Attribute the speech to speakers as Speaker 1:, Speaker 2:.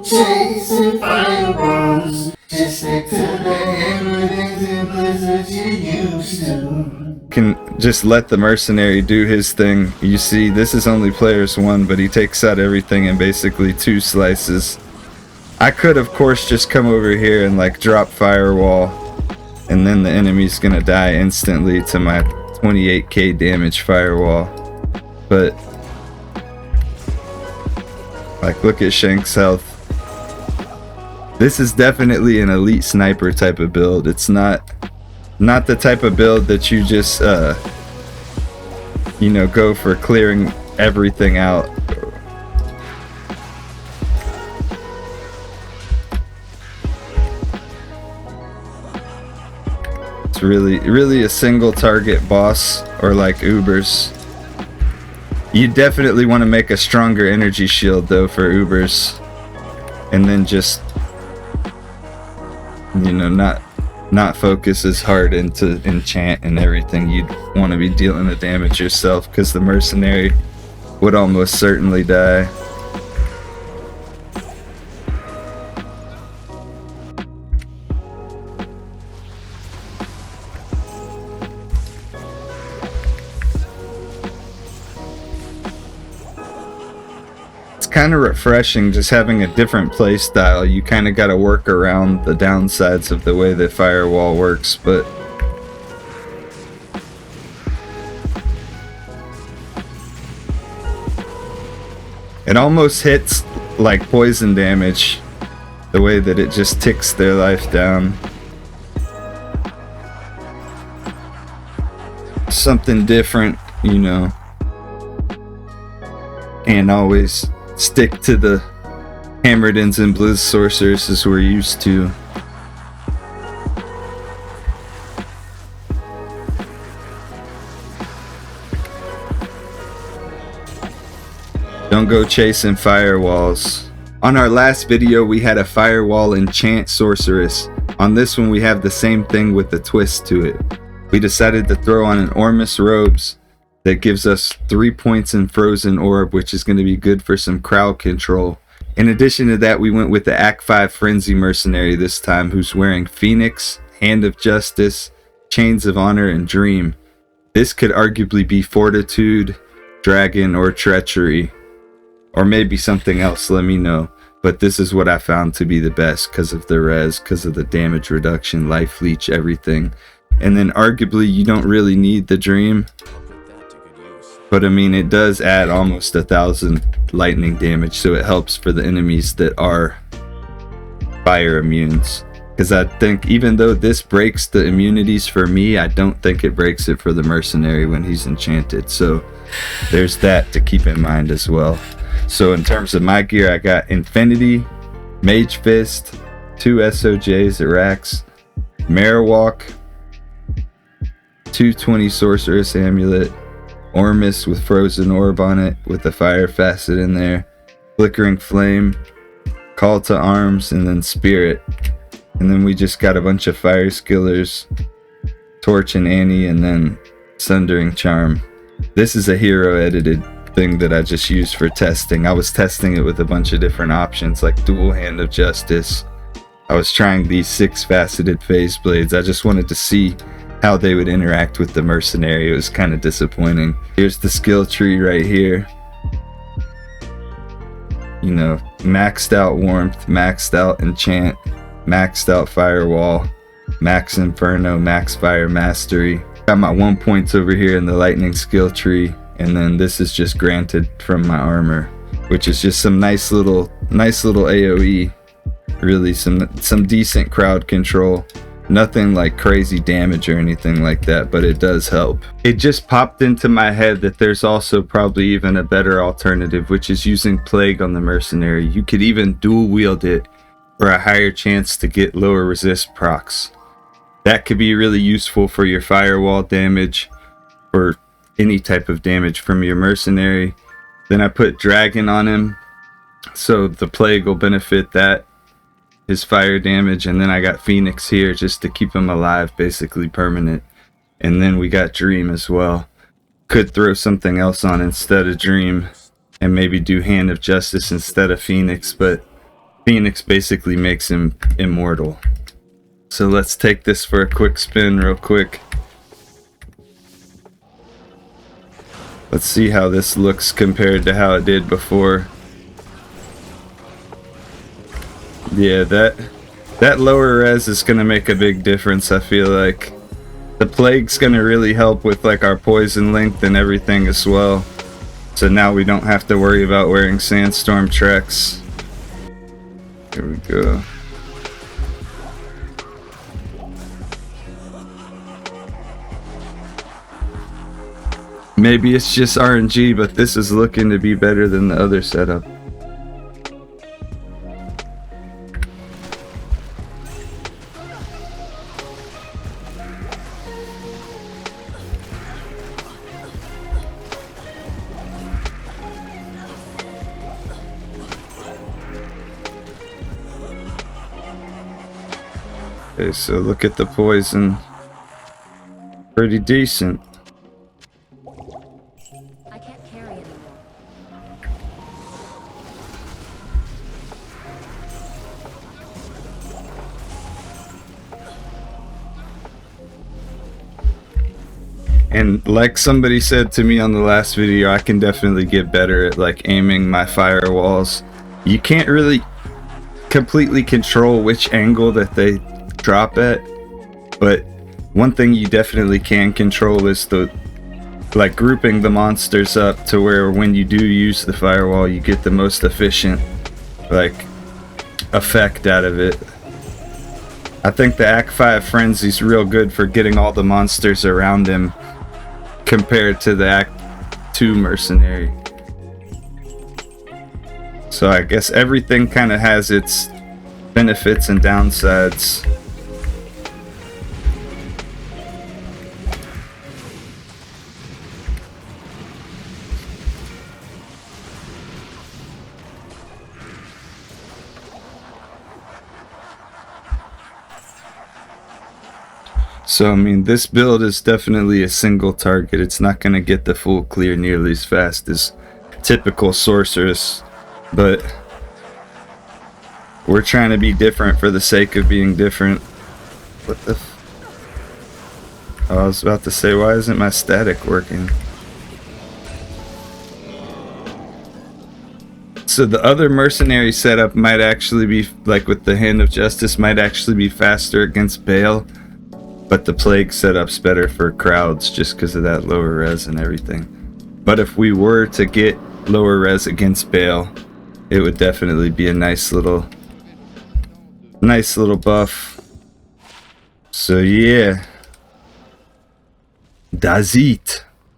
Speaker 1: Chasing firewalls, just stick to the evidence and blizzards you used to.
Speaker 2: Can just let the mercenary do his thing. You see, this is only players 1, but he takes out everything in basically 2 slices. I could, of course, just come over here and like drop firewall, and then the enemy's gonna die instantly to my 28k damage firewall. But like, look at Shank's health. This is definitely an elite sniper type of build. It's not the type of build that you just you know, go for clearing everything out. It's really a single target boss, or like Ubers. You definitely want to make a stronger energy shield though for Ubers, and then just, you know, not focus as hard into enchant and everything. You'd want to be dealing the damage yourself, because the mercenary would almost certainly die. Kind of refreshing just having a different play style. You kind of got to work around the downsides of the way that firewall works, but it almost hits like poison damage, the way that it just ticks their life down. Something different, you know. Can't always stick to the Hammeredins and Blizz sorcerers as we're used to. Don't go chasing firewalls. On our last video we had a firewall enchant sorceress. On this one we have the same thing with a twist to it. We decided to throw on an Ormus robes that gives us 3 points in Frozen Orb, which is going to be good for some crowd control. In addition to that, we went with the Act 5 Frenzy Mercenary this time, who's wearing Phoenix, Hand of Justice, Chains of Honor, and Dream. This could arguably be Fortitude, Dragon, or Treachery. Or maybe something else, let me know. But this is what I found to be the best because of the res, because of the damage reduction, life leech, everything. And then arguably you don't really need the Dream. But I mean, it does add almost 1,000 lightning damage, so it helps for the enemies that are fire immunes. Because I think even though this breaks the immunities for me, I don't think it breaks it for the mercenary when he's enchanted. So there's that to keep in mind as well. So in terms of my gear, I got Infinity, Mage Fist, 2 SOJs at racks, Marowak, 220 Sorceress Amulet, Ormus with Frozen Orb on it with the fire facet in there, Flickering Flame, Call to Arms, and then Spirit. And then we just got a bunch of Fire Skillers, Torch and Annie, and then Sundering Charm. This is a hero edited thing that I just used for testing. I was testing it with a bunch of different options like Dual Hand of Justice. I was trying these 6 faceted phase blades. I just wanted to see how they would interact with the mercenary. It was kind of disappointing. Here's the skill tree right here. You know, maxed out Warmth, maxed out Enchant, maxed out Firewall, max Inferno, max Fire Mastery. Got my 1 points over here in the Lightning skill tree, and then this is just granted from my armor, which is just some nice little AoE. Really some decent crowd control. Nothing like crazy damage or anything like that, but it does help. It just popped into my head that there's also probably even a better alternative, which is using Plague on the mercenary. You could even dual wield it for a higher chance to get lower resist procs. That could be really useful for your firewall damage, or any type of damage from your mercenary. Then I put Dragon on him, so the Plague will benefit that, his fire damage. And then I got Phoenix here just to keep him alive, basically permanent. And then we got Dream as well. Could throw something else on instead of Dream and maybe do Hand of Justice instead of Phoenix, but Phoenix basically makes him immortal. So let's take this for a quick spin real quick. Let's see how this looks compared to how it did before. Yeah, that lower res is gonna make a big difference, I feel like. The plague's gonna really help with like our poison length and everything as well. So now we don't have to worry about wearing sandstorm tracks. Here we go. Maybe it's just RNG, but this is looking to be better than the other setup. Okay, so look at the poison. Pretty decent.
Speaker 3: I can't carry anymore.
Speaker 2: And like somebody said to me on the last video, I can definitely get better at like aiming my firewalls. You can't really completely control which angle that they drop at, but one thing you definitely can control is the like grouping the monsters up to where when you do use the firewall you get the most efficient like effect out of it. I think the Act 5 Frenzy's real good for getting all the monsters around him compared to the Act 2 Mercenary. So I guess everything kind of has its benefits and downsides. So I mean, this build is definitely a single target. It's not going to get the full clear nearly as fast as typical sorceress, but we're trying to be different for the sake of being different. What the oh, I was about to say, why isn't my static working? So the other mercenary setup might actually be, like with the Hand of Justice, might actually be faster against Bale, but the plague setup's better for crowds just because of that lower res and everything. But if we were to get lower res against Bale, it would definitely be a nice little buff. So yeah, das it.